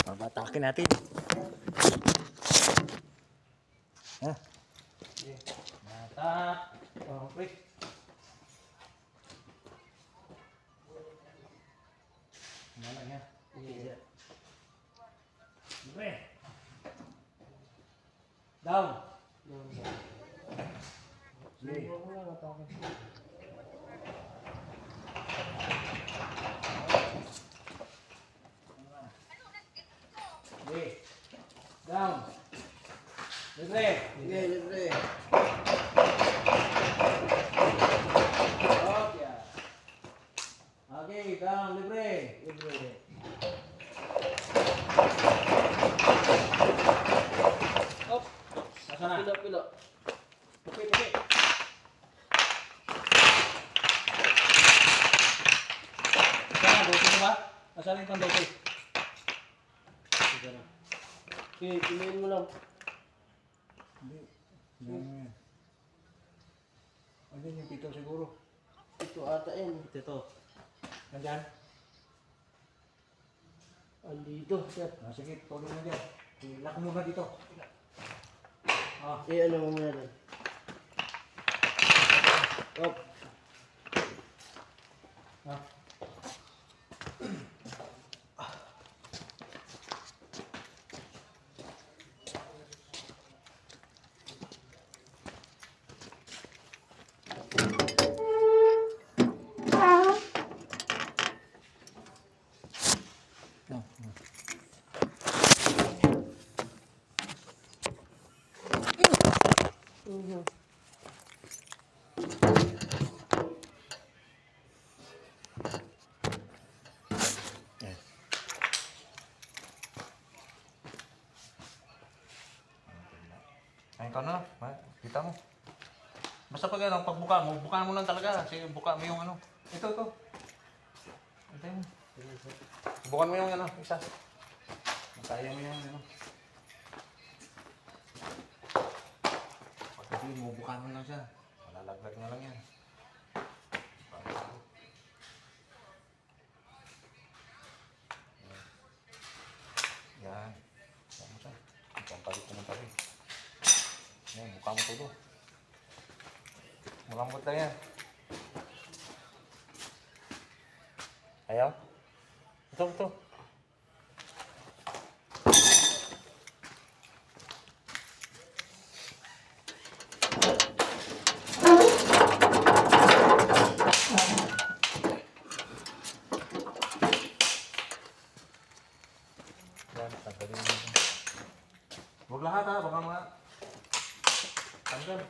Babatakin natin. Ha? Sige. Natak. Oh, wait. Mana ya? Iya. Oke. Down. Sige. Sige. Down. Libre. Sige, libre. Okay. Okay, down, libre. Libre. Up. Nasaan na? Pilo. Puki, puki. Nasaan na? Dosi na ba? Nasaan yung dosi? Sige na. Okay, piliin mo lang. Hindi. Hindi. Andyan yung pito siguro. Ito ata yan. Ito. Nandyan? Andito, sir. Ah, sige, tulong na dyan. Ilak mo na dito. Ah. Ano mo muna doon? Op. Ah. Ay, ikaw na. Kita mo. Basta pag ano, pagbuka mo, buka mo lang talaga. Sige, buka mo yung ano. Ito. Ito yun. Bukan mo yung ano, isa. Kaya mo yung ano. Pagkakili mo, buka mo lang siya. Malalaglag na lang yan. Yan. Yan mo siya. Ang palit mo ng palit. Yan, buka mo todo. Malambot lang yan. Ayaw? Ito. Yan, tanggalin mo. Huwag lahat ha, baka mga tanggal.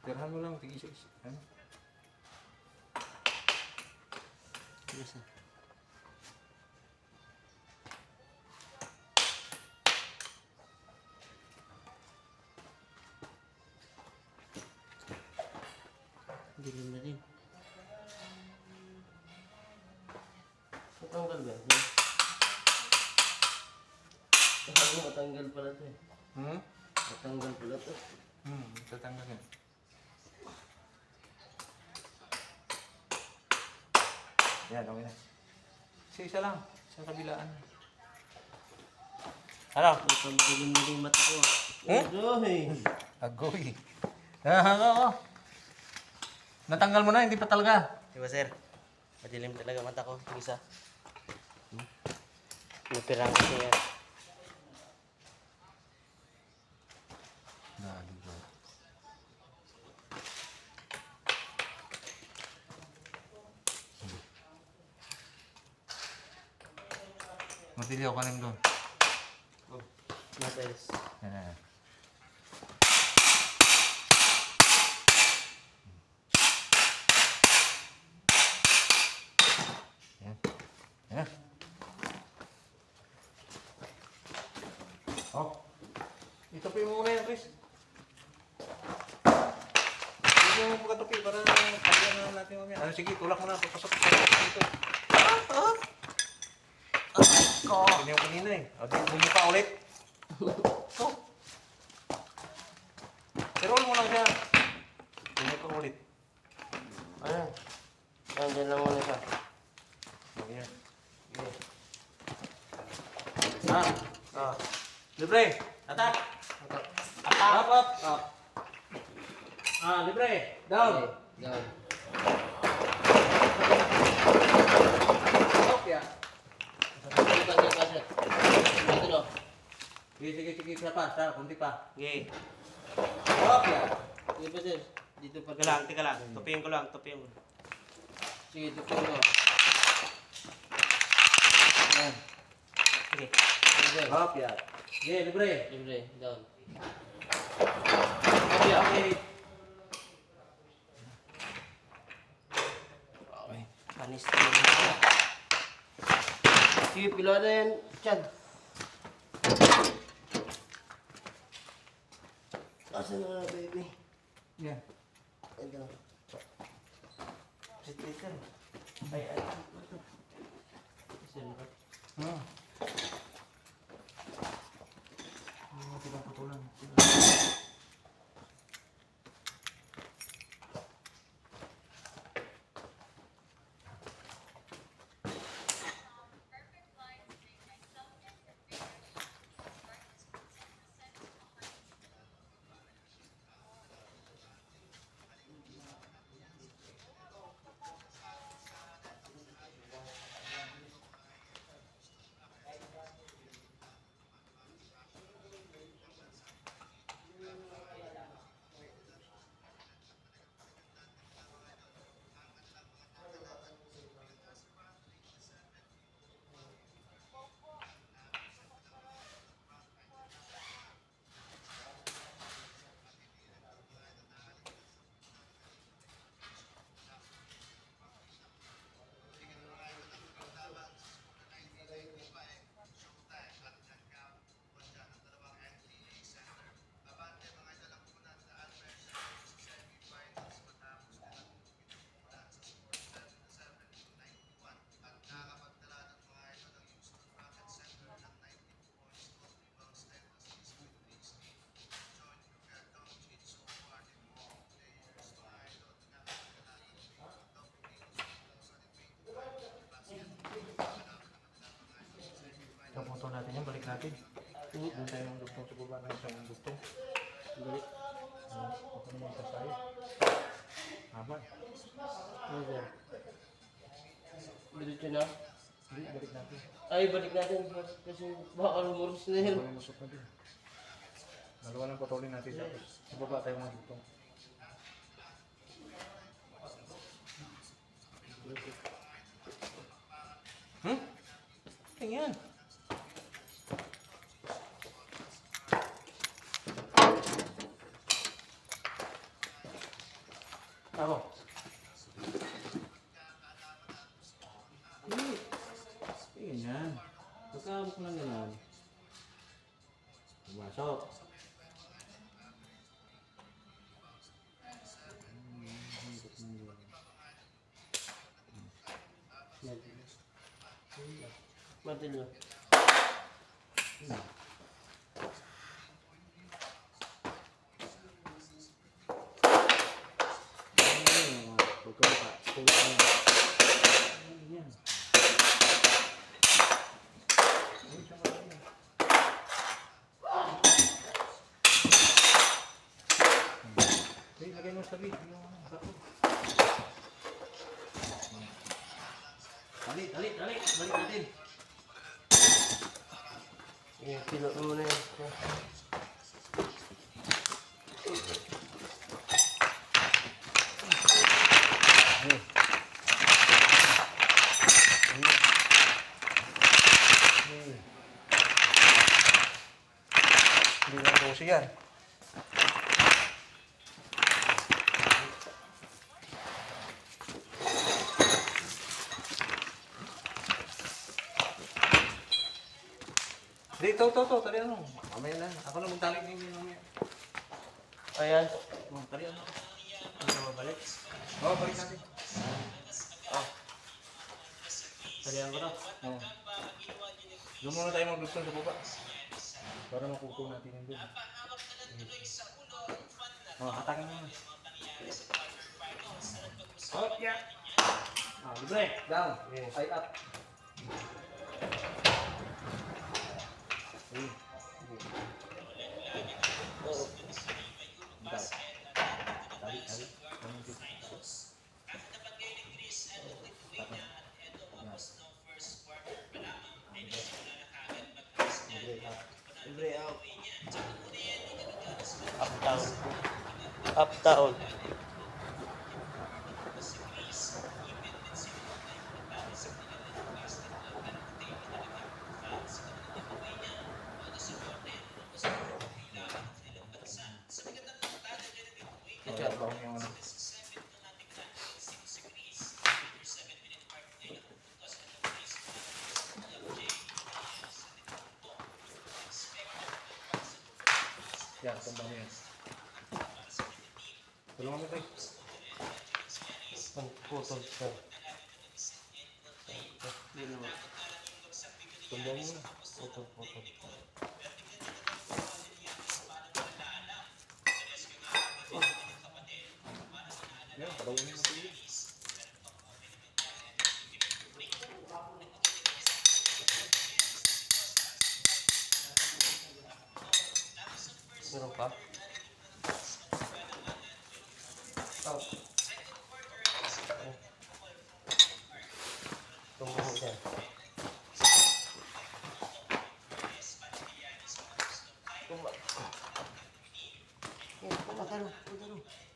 Tirahan mo lang, tigis-is. Ano? Yes, ha. Dilim na din. Matanggal ba? Matanggal pala ito eh. Matanggal pala ito. Tatanggal yan. Yan, okay na. Isa lang. Sa kabilaan. Ano? Matang dilim na din mata ko. Adoy! Agoy. Ano? Natanggal mo na, hindi pa talaga. Diba sir? Madilim talaga mata ko. Yung isa. Napirang kasi yan. Matilyo ka rin doon. Oh, matalis. Yan. Oh. Ito po yung muna yan, Chris. Ito yung pagkatupi para kaya na natin mamaya. Ano, sige, tulak mo na. Pasok dito. Hindi yung kanina eh. O, bumuka ulit. Ito. Pero mo lang siya. Bumuka ulit. Ayan. Ayan, dyan lang muna siya. Ayan. Okay. Ah. Libre. Atak. Atak. Up, up. Up. Libre. Down. Down. Up, ya. Tanggal kaset. Ito no. Sige. Isa pa. Kunti pa. Okay. Up, ya. Sige pa sir. Dito pa. Teka lang. Tupiin ko lang. Sige, ito po no. Yan. Sige. Sige. Up, ya. Sige, libre. Libre. Down. Up, ya. Okay. Okay. Panis. Sige, pila na yan. Chan. Asan na baby? Yan. Ito. Si Twitter. Ay. Hmm. Tidak putulan. Puto natin yan, balik natin. Doon tayo ng dugtong sa baba ng isang dugtong. Balik. Ako naman sa tayo. Aman. Ano sir? Diretso na? Hindi, balik natin. Ay, balik natin. Kasi baka lumurus na yan. Walang lusot na din. Dalawa lang putulin natin tapos sa baba tayo ng dugtong. Tingnan. Ako. Tingnan. Pagkabok lang gano'n. Pumasok. Martilyo. Lagay mo sa bit. Dali. Balik natin. Ayan, pilo mo muna yan. Hindi na po siya. Dito, tali ano. Mamaya na. Ako na magtali din yun mamaya. Ayan. Tali ano. Hindi na mabalik. Oo, balik natin. Talihan ko na. Oo. Doon muna tayo magluto sa baba. Para makukuha natin yung doon. Hatakin mo na. Up, yeah. Libre. Down. Yes. Ay, up. Libre out. Uptown. Uptown. Kaya ba yung ano? Yan, tumbang mo yan. Tulungan mo tayo. Putol siya. Hindi naman. Tumbang mo na. Putol. Yan, talawin mo tayo. Meron pa? Out. Tumbang mo dyan. Tumbang.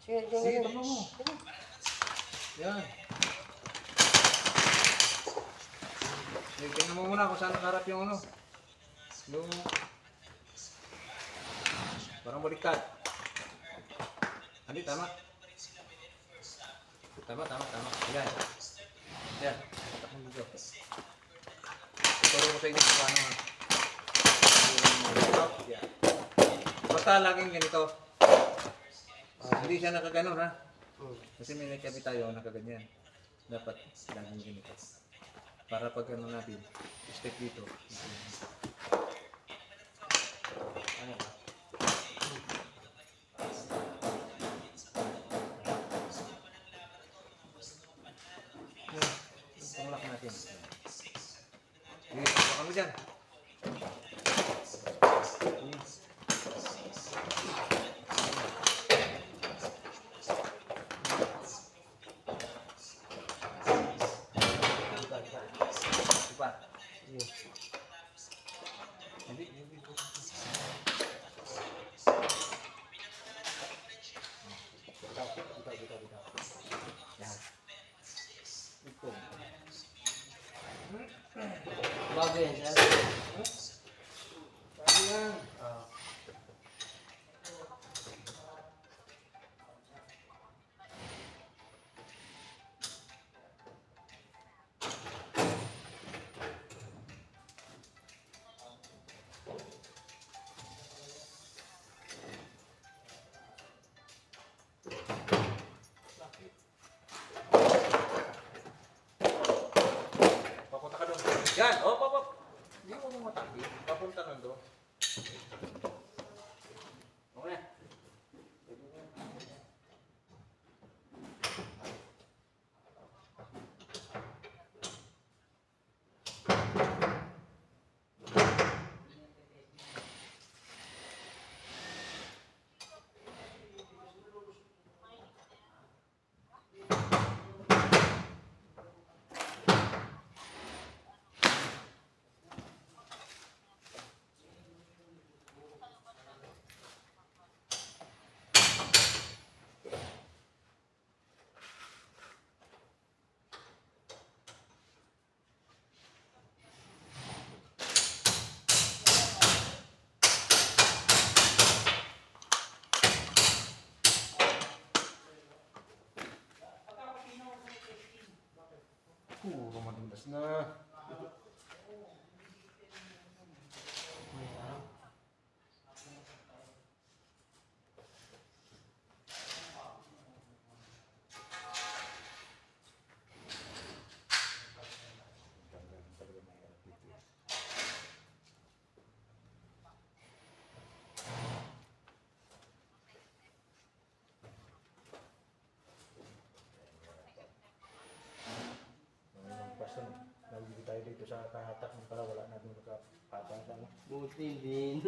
Sige, Sige, tumbang mo. Yan. Sige, tingnan mo muna kung saan nakaharap yung ano. Yung... Parang baliktad. Hindi, tama. Tama. Ayan. Ayan. Takong dito. Ituro ko sa inyo kung paano ha. Yan. Basta laging ganito. Hindi siya nakaganon ha. Kasi may nagkabi tayo nakaganyan. Dapat laging ganito. Para pag ano natin, step dito. Ano ba? Panglock natin. Sige, baka mo dyan. Diba? Hindi. Bitaw. Yan. Ito. Bago yan siya. Sabi yan. Papunta ka doon. Yan! Op! Hindi mo matakbi. Papunta nun doon. Okay. Puro madulas na. Nalili tayo dito sa kahatak ng pala wala na doon nakapatang sa ano. Buti din.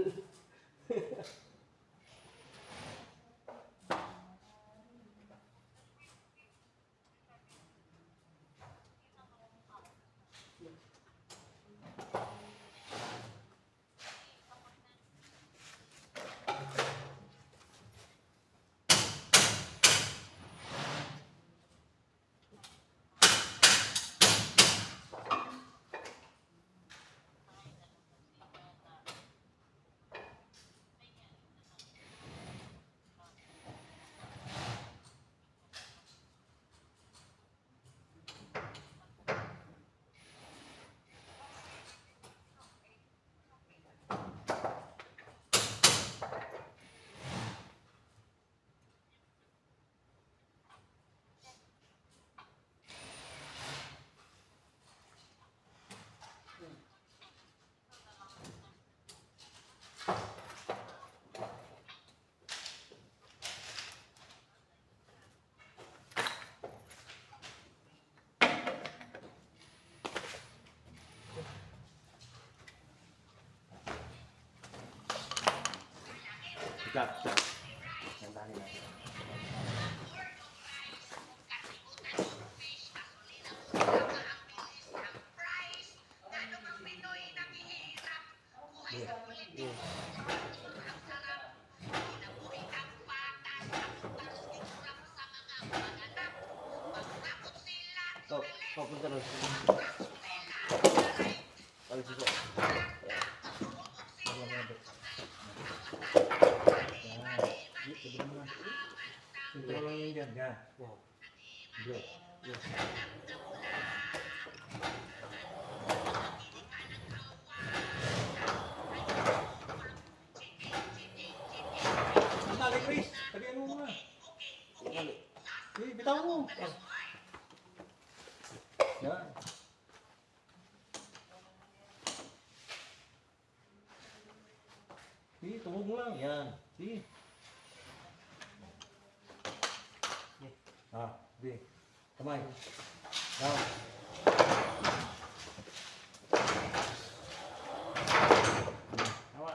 Stop, stop. Sandahin natin. Papunta rin. Alis ko. Ito lang yun dyan. Yan. Bro. Ang tali, Chris. Talian mo muna. Bitaw mo. Yan. Sige, tungog mo lang. Yan. Sige. Sige. Kamay. Down. Tawa.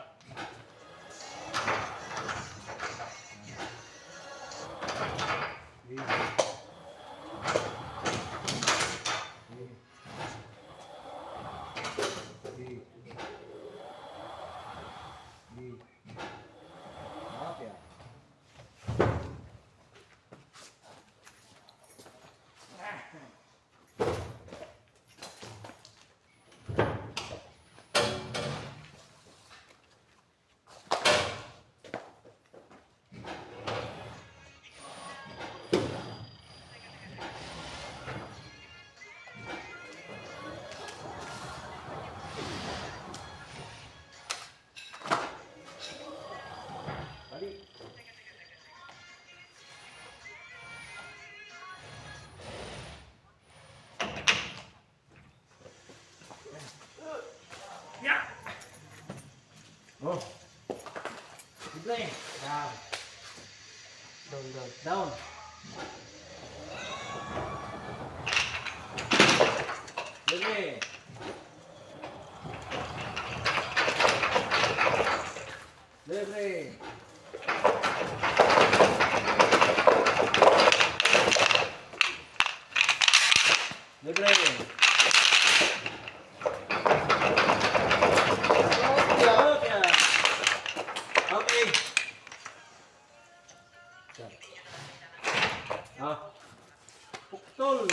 Sige. Maaf ya. Balik. Oh. Libre. Down. Down. Libre. Libre. Libre. Okay. Puktol.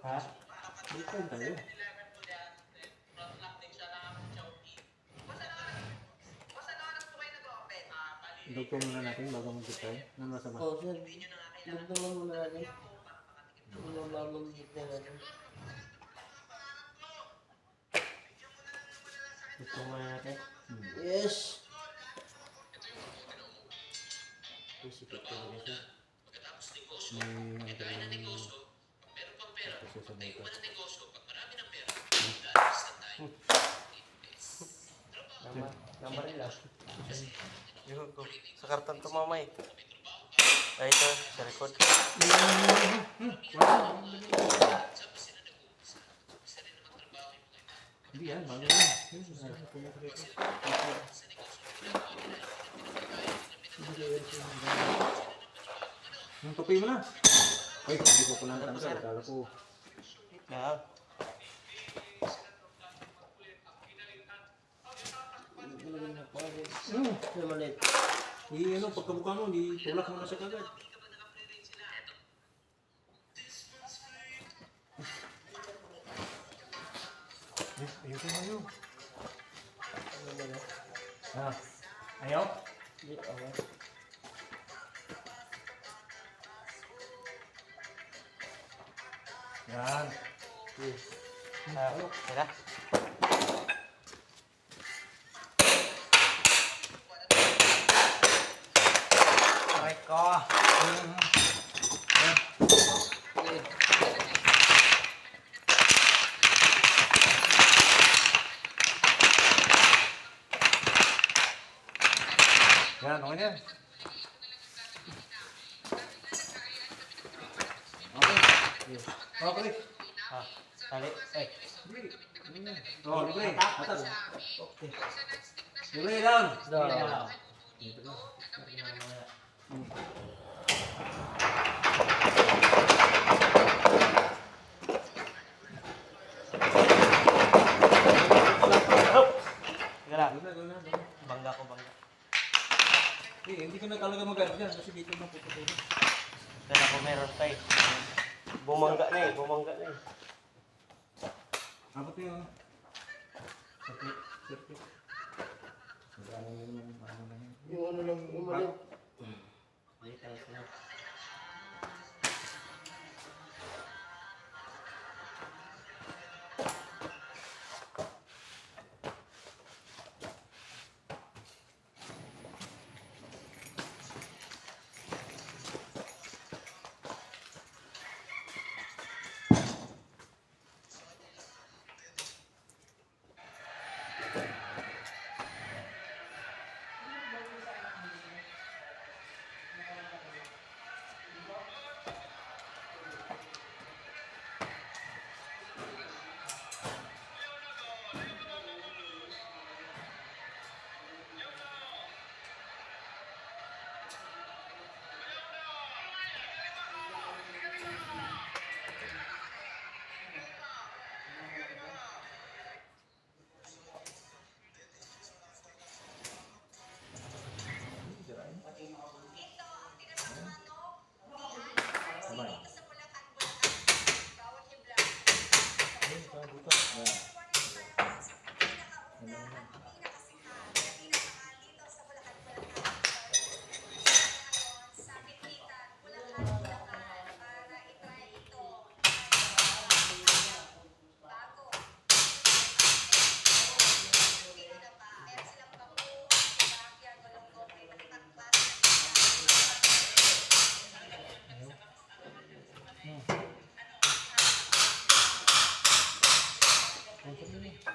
Ha? Dito tayo. Dugtong muna natin bago mag-try. Ano masama? Oh, sir. Dugtungan muna natin. Mamamagigit na natin. Dugtong muna natin. Yes! Isipit ko na siya. May ano tayo susabay ko. Number nila. Yun ko. Sa karton to mamay. Ay, ito. Sa record. Hindi yan, bago yan. Yung tupi mo na. Ay, hindi ko pala natanggal. Akala ko. Na. Sa malit. Ano, pagkabuka mo, di tulak mo na siya kagad. Ayusin mo yun. Ano ba na? Ayaw? Hindi, okay. Yan. Yes. Tira. Aray ko. Yan, okay na yan. Oh, pre. Ah, tali. Ay. Oh, libre. Atas. Libre down. Down. Teka lang. Doon na. Bangga ko, bangga. Hindi ko na talaga mag-ano dyan kasi dito na puputuloy. Kaya ako meron pa eh. Bumangga na eh, bumangga na eh. Abot mo yun. Circuit. Ano na yun? Yung ano lang, umalit. Hindi tayo sila.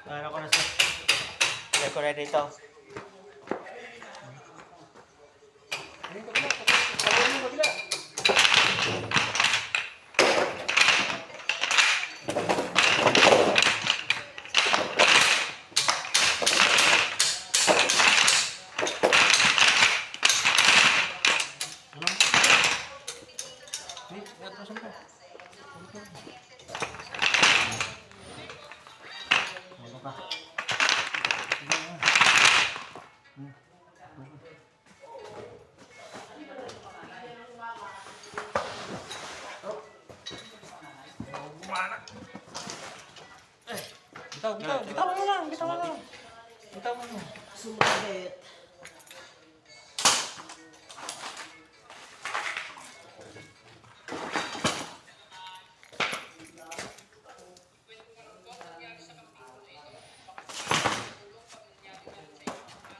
Ano ko na sir? Check ko na dito. Bitaw mo lang. Sumakit.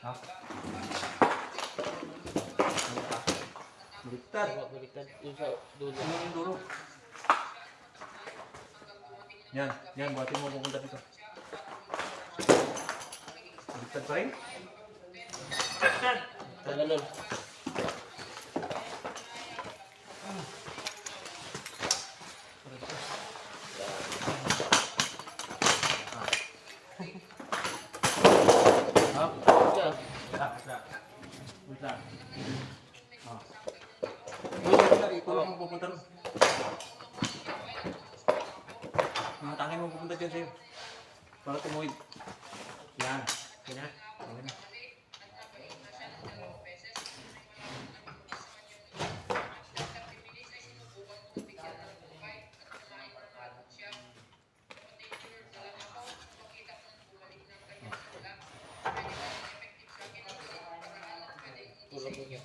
Ha? Baliktad. Baliktad yung sa dulo. Ano yung dulo? Yan, buhatin mo pupunta dito. Baliktad pa rin? Ganun. Wait lang. Ikaw lang mo pupunta ron. Mga tangin mo pupunta dyan sa'yo. Para tumuhid. Yan. Okay na. Okay na. Tulog mo yan.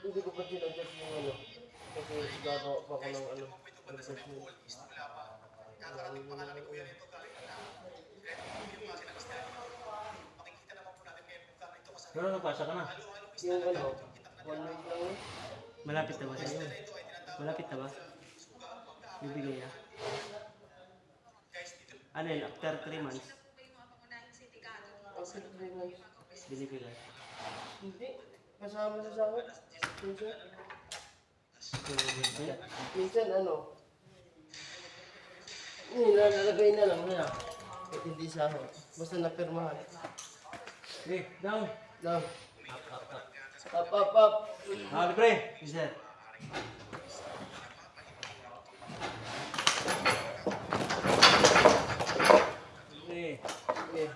Hindi ko pa sinadjust yung ano. Kasi gagawa pa ko ng ano. Pero nagpasa ka na. Yung ano, 1 week lang yun. Malapit na ba sa inyo? Malapit na ba? Bibigay na? Ano yun? After 3 months? After 3 months. Binibigay. Hindi. Kasama sa sahod. Minsan. Minsan ano. Nilalagay na lang nila. At hindi sahod. Basta napirmahan. Okay, down. Lang. Up. Ah, libre. Yes, sir. Okay. Okay.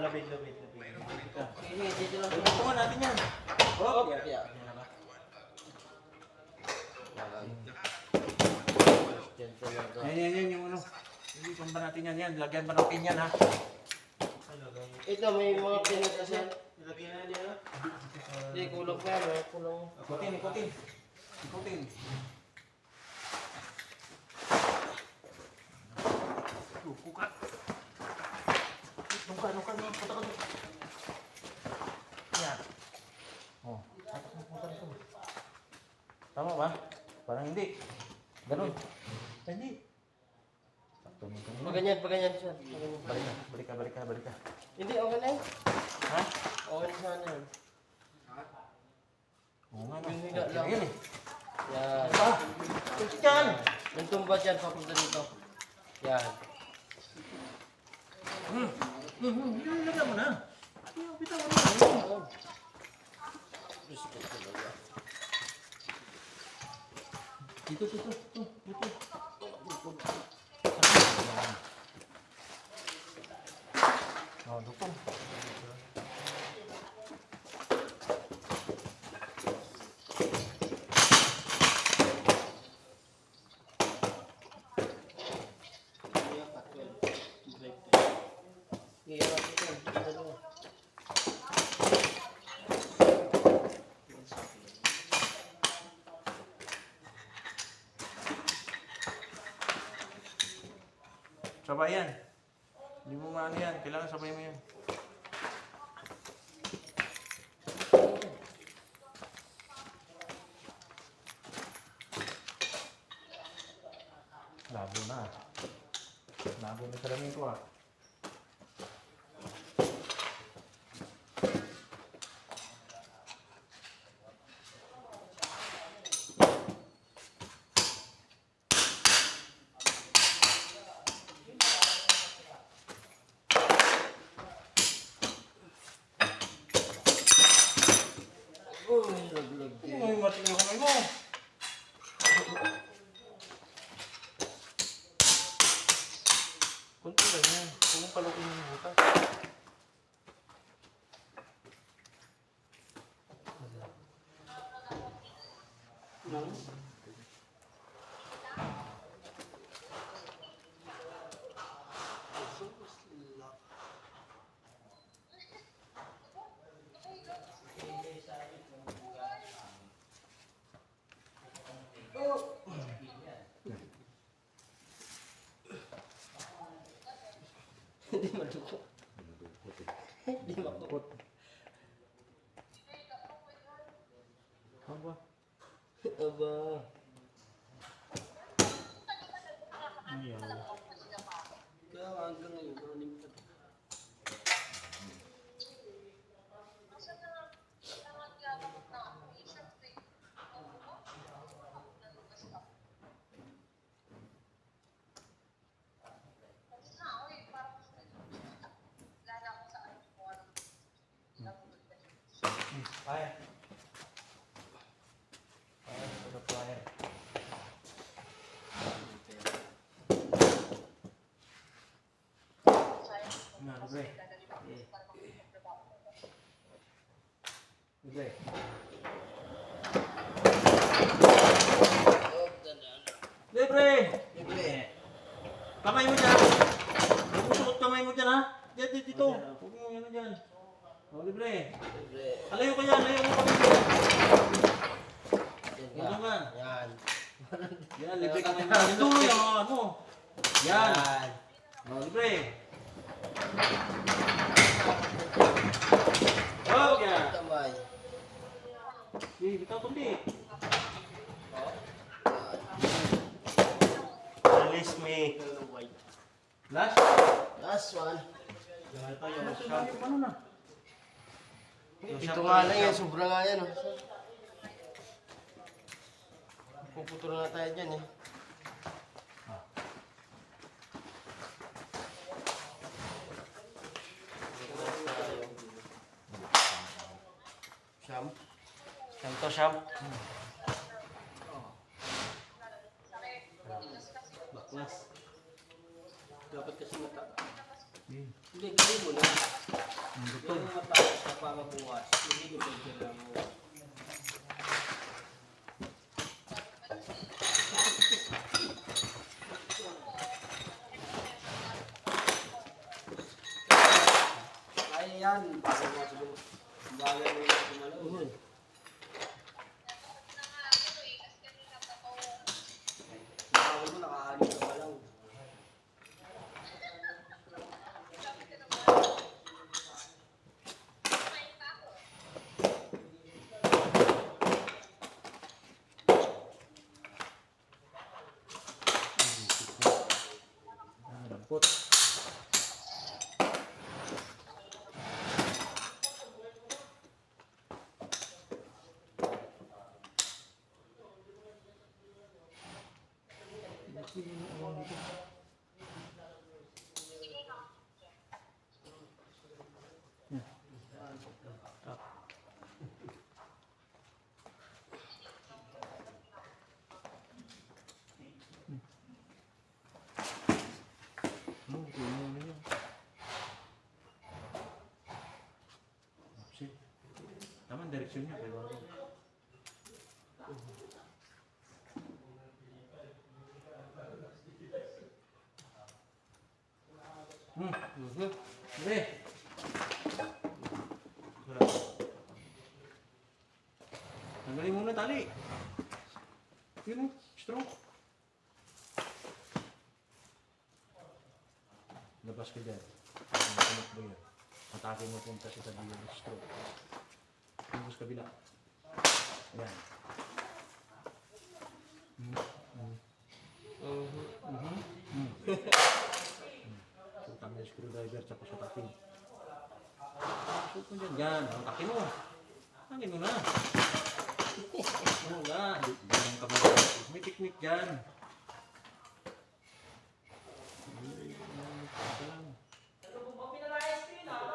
Labid. Sige, dito lang. Tungtungin natin yan. Oh, yeah. Yan talaga. Yan, yung ano. Hindi ba natin yan. Lagyan ba ng pin yan, ha? Ito, may mga pinagkasan. Nilagyan na niya, no? Hindi, kulang pa yan. Kulang. Ikutin. Kukat. Nungka. Punta ka. Yan. Oh, atas mo punta dito. Tama ba? Parang hindi. Ganun. Hindi. Paganyan siya. Balik ka. Hindi, okay na yun. Ha? Okay na sana yun. Oo nga, Yung higa lang. Yan eh. Yan. Ah! Yan! Yung tumba dyan, papunta dito. Yan. Ilagay mo na. Bitaw mo na. Oh. Gusto ko talaga. Dito. Oh, dukong. Iya, ito. Dalawa. Sabay yan. Hindi mo maano yan. Kailangan sabay mo yan. Labo na. Labo na salamin ko, ah. Uy, laglag din. Uy, mating yung kamay mo. Kunti lang yan. Huwag mong palukin yung butas. Hindi malukot. Hindi makukot. Aba. Aba. Kaya nga hanggang ngayon, pero hindi mo Kaya. Ito kaya. Nah, libre. Libre. Libre! Libre. Kamay mo dyan! Huwag mo suot kamay mo dyan, ha? Dito. Huwag mo ano dyan. O, libre. Libre. Libre. Alayo ka yan, alayo mo kami. Yan Ano nga? Yan. Yan, libre ka ngayon. Yung dulo yan, ano? Yan. Oh, libre. Oh, yan. Kamay. Sige, bitaw kundi. Release me. Last. Last one. Ito yung Ano shot. ano na? Ito nga lang yan. Sobra nga yan. Oh. Puputol na tayo dyan eh. Siyam. Siyam to, siyam. Baklas. Dapat kasi mata. Hindi, gawin mo na. Gawin mo matapos ka pa mabukas. Hindi ko pwede mo. Kaya yan. Bagay mo yung kumalaw. Bawal mo, nakaanin ka pa lang. Dampot. Tama direksyon niya kaya bago. Sige. Tanggalin muna tali. Yun, strong. Labas ka dyan. Tumakbo yan. Atake mo punta sa tabi yung stroke. Tunggu sa kabila. Ayan. Sultan yung screwdriver sa pasatakin. Shoot mo dyan. Yan. Ang takin mo. Tangin mo na. Ano nga. Ganyan ka mo. May technique dyan.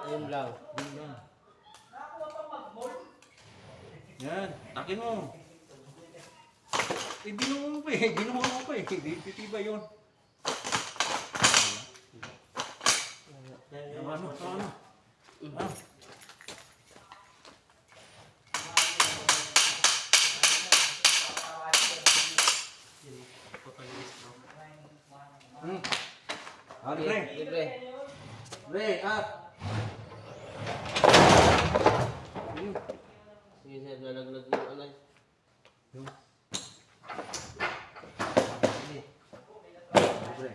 Ayun lang. Yun lang. Yan, takin mo. Binuha mo pa eh, binuha mo pa eh. Titiba yun. Ano? Ah. Libre. Libre. Libre, up. Sige sir, lalaglag yung alay. Libre.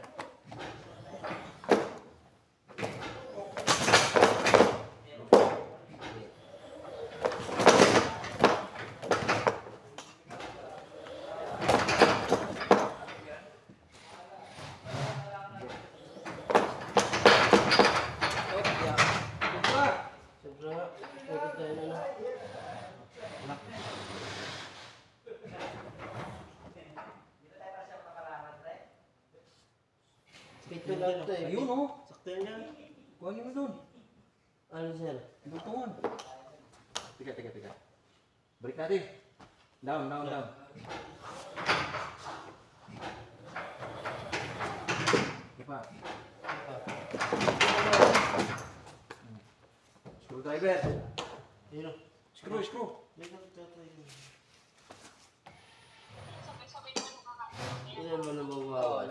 Sobra nga. Pwede tayo na lang. Pito lang ito eh. Ayun oh. Sakto yan. Kuha niyo mo doon. Ano sir? Butungan. Tiga. Balik natin. Down. Ipa. Screwdriver. Yun. Screw. Ilan mo na mabawas?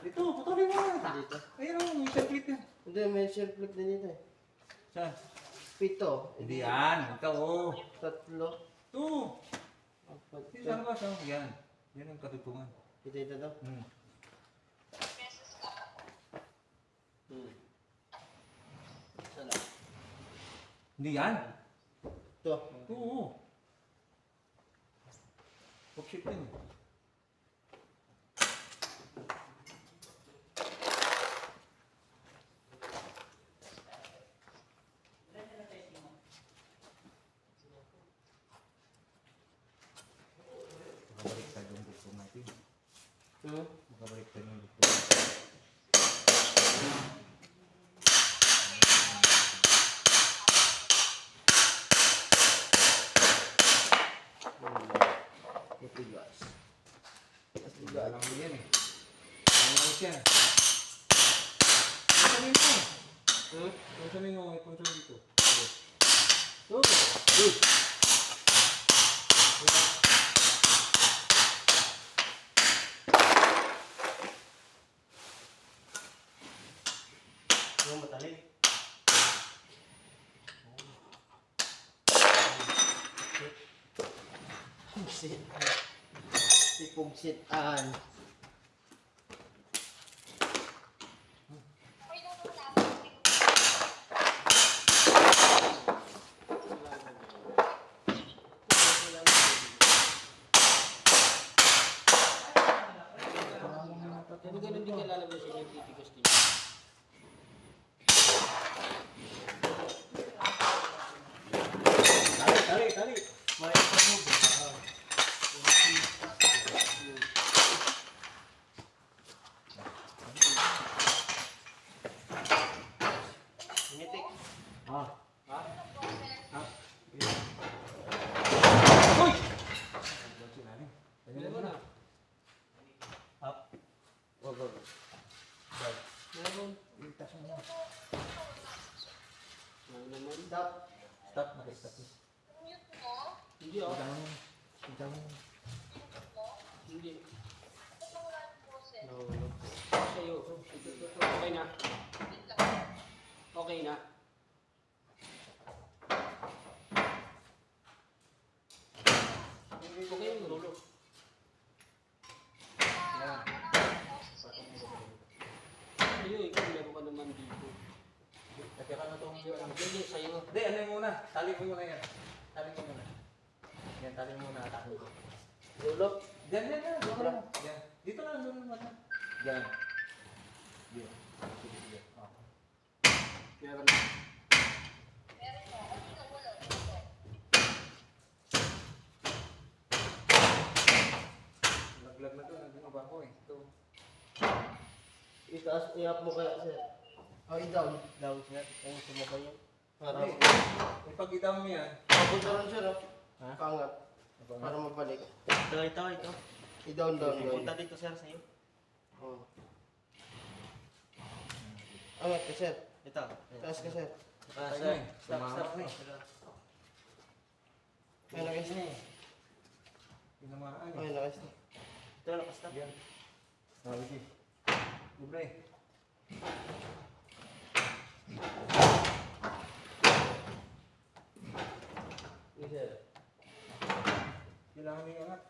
Dito, putulin mo na. Dito. Ayun oh, may circlip yan. Hindi, may share plate din dito eh. Saan? 7. Hindi yan. Ito, oh. 3. Ito. 4. Saan ba siya? Yan. Yan ang katutungan. Ito daw. Hmm. Sana. Hindi yan. Ito. Ito, oh. Worksheet din. Makabaliktad yung dugtong natin. Makabaliktad yung dugtong. Matigas. Alam mo yan eh. Ayos yan. Punsamin mo. Punsamin mo. May punsamin dito. Yung matali. Pugsit. Si Pugsitan. Pero ganun din kalalabas yun yung titigas din. Tali. May ipasubo. Mitik. Ah. Ha? Uy! Meron mo na. Up. Over. Meron. Itas mo na. Meron naman. Stop. Stop. Nakistop mo. Hindi ako. Itan mo. Itan mo. Hindi. No. Sa'yo. Okay na. Okay na. Okay yung rulo. Yan. Sa'yo, ikaw meron ka naman dito. Lagyan ka na itong yung Hindi, sa'yo. Hindi, ano yung muna? Tali mo muna yan. Tali mo muna. Yan, tali mo muna. Tali mo. Rulo. Yan. Doon lang. Yan. Dito lang. Doon lang. Yan. Yan. Sige. Okay. Meron na. Laglag na doon. Nandun ang bako eh. Ito. Itaas, i-up mo kaya, sir. Oh, i-down. Down, sir. Ayun, sumabay yun. Para Hindi. Ipag-itam mo yan. Papunta rin, sir, oh. Ha? Pangat. Para mabalik. Ito. I-down, down. Pupunta dito sir sa'yo. Oh. Angat ka, sir. Ito. Taas ka, sir. Ah, Tayo sir. na eh. Stop. Tumama na eh. Ay, nakis na. Pinamaan Ay, eh. nakis na. Ito, nakastop. Yan. Sige. Libre. Yes, sir. Kailangan mo yung angat.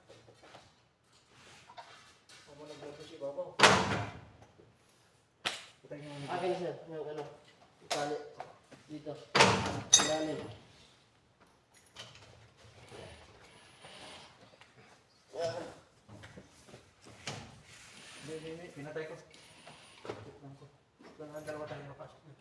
Huwag mo nagbato si Babaw. Patay mo muna. Akin na, sir. Yung ano. Itali. Dito. Ilalim. Hindi. Pinatay ko. Tignan ko. Ang dalawa tayo napasok na.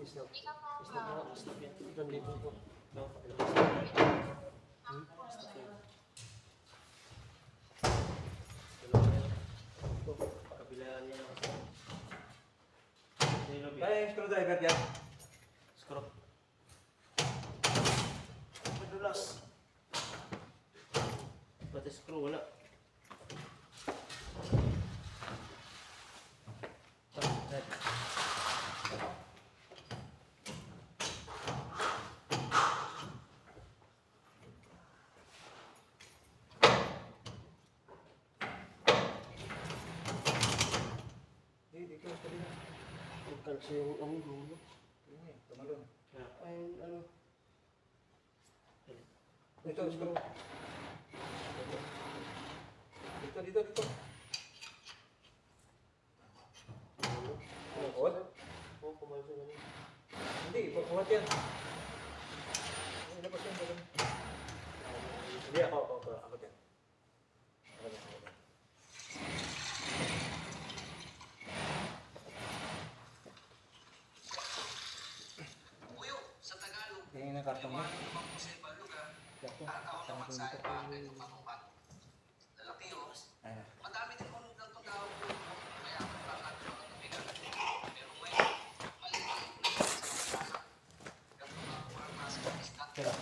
Stop. Stop yan. Ito dito po. No? Kabila niya lang. Kaya yung screwdriver dyan. Screw. Madulas. Pati screw wala. Talso yung ang gulo. Yun eh, tumalon. Ay, ano? Dito, screw. Dito. Buhat? Oo, pumalso na rin. Hindi, buhat yan. Ilabas yan, ilabas yan. Hindi, ako yan. Tingin na karton mo. Ito, karton dito. Ayan. Tira.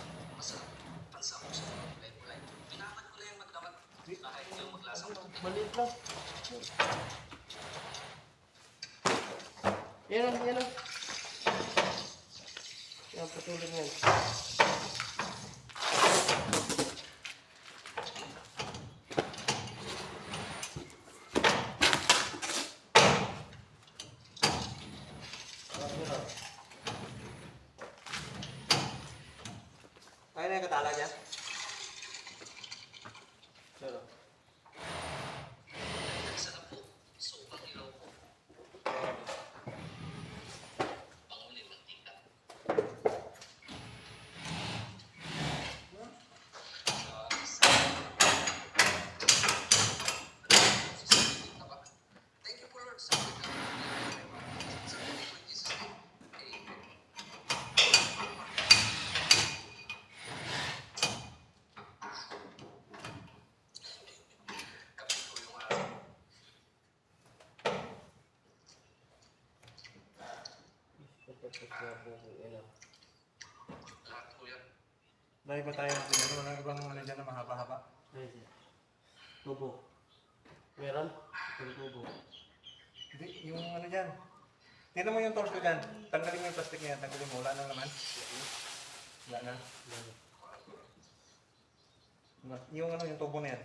Maliit lang. Yan o. Yan, patuloy yan. Kaya na yung katala dyan? Pero, tapos na po kung ano. Dahil ba tayo natin ano ng ibang ano dyan na mahaba-haba? Ay, tubo. Meron? Itong tubo. Hindi, yung ano dyan. Tignan mo yung torso dyan. Tanggalin mo yung plastic niya. Tanggalin mo. Wala nang laman. Wala na. Yung ano, yung tubo na yan.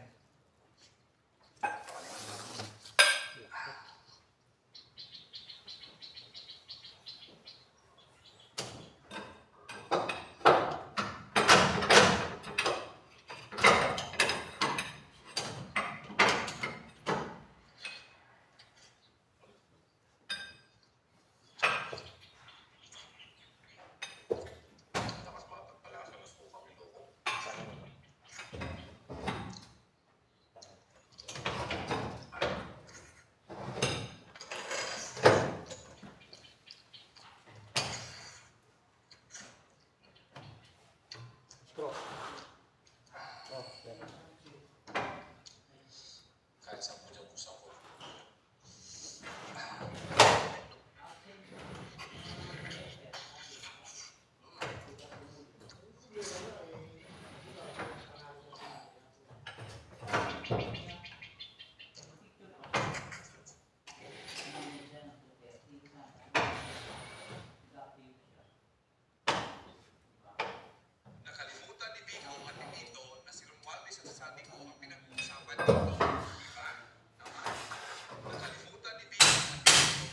Screw. Oh, meron. Nakalimutan ni Vico at ni Tito na si Romualdez at sabi ko ang pinag-uusapan dito. Diba? Naman. Nakalimutan ni Vico at ni Tito.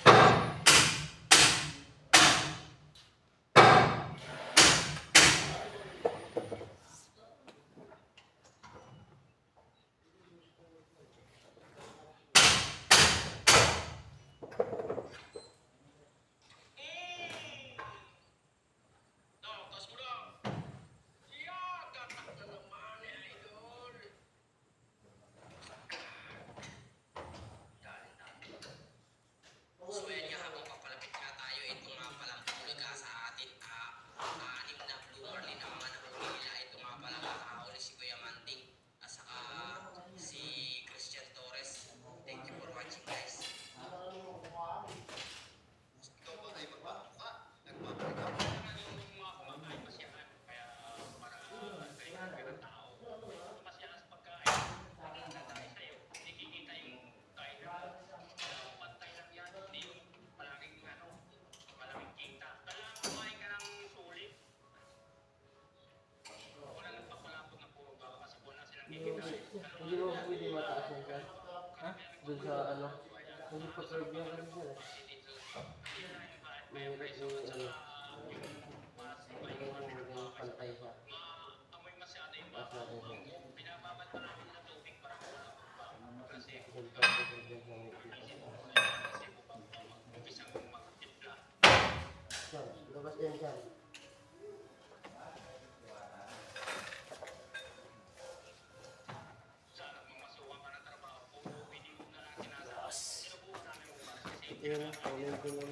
So yan nga, habang papalapit nga tayo, ito nga palang puliga sa atin, anim na blue marlin ang mga nakukila. Ito nga pala kakahuli si Kuya Manding at saka si Christian Torres. Thank you for watching, guys. Ikaw ba ay magpapuka? Nagpapuka pa naman yung mga kumakain masyahan. Kaya para kayo ng tao, masyahan sa pagkain. Pagkakita tayo sa'yo, nakikita yung kain na pantay lang yan, hindi yung palaging malaming kita. Kailangan kumain ka ng sulit. Wala nang papalapot ng puro baka kasi wala silang kikitain. Hindi mo pwede mataas yung kan? Ha? Doon sa ano? Doon sa curve yan. Ano yan? Mahirap yung ano. Yung pantay siya. amoy masyado yung Taas natin siya. binababad pa namin ng tubig para kasi Yung pantay siya sa ngipin. isang makatimpla. Siyan, labas din siya. Sana mamasukan ka ng trabaho kung hindi ko na lang sinasabi. Sinubukan namin kung para kasi Yun, paunin ko lang.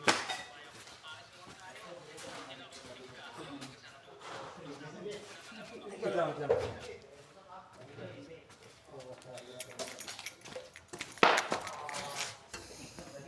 Wait lang, wait lang.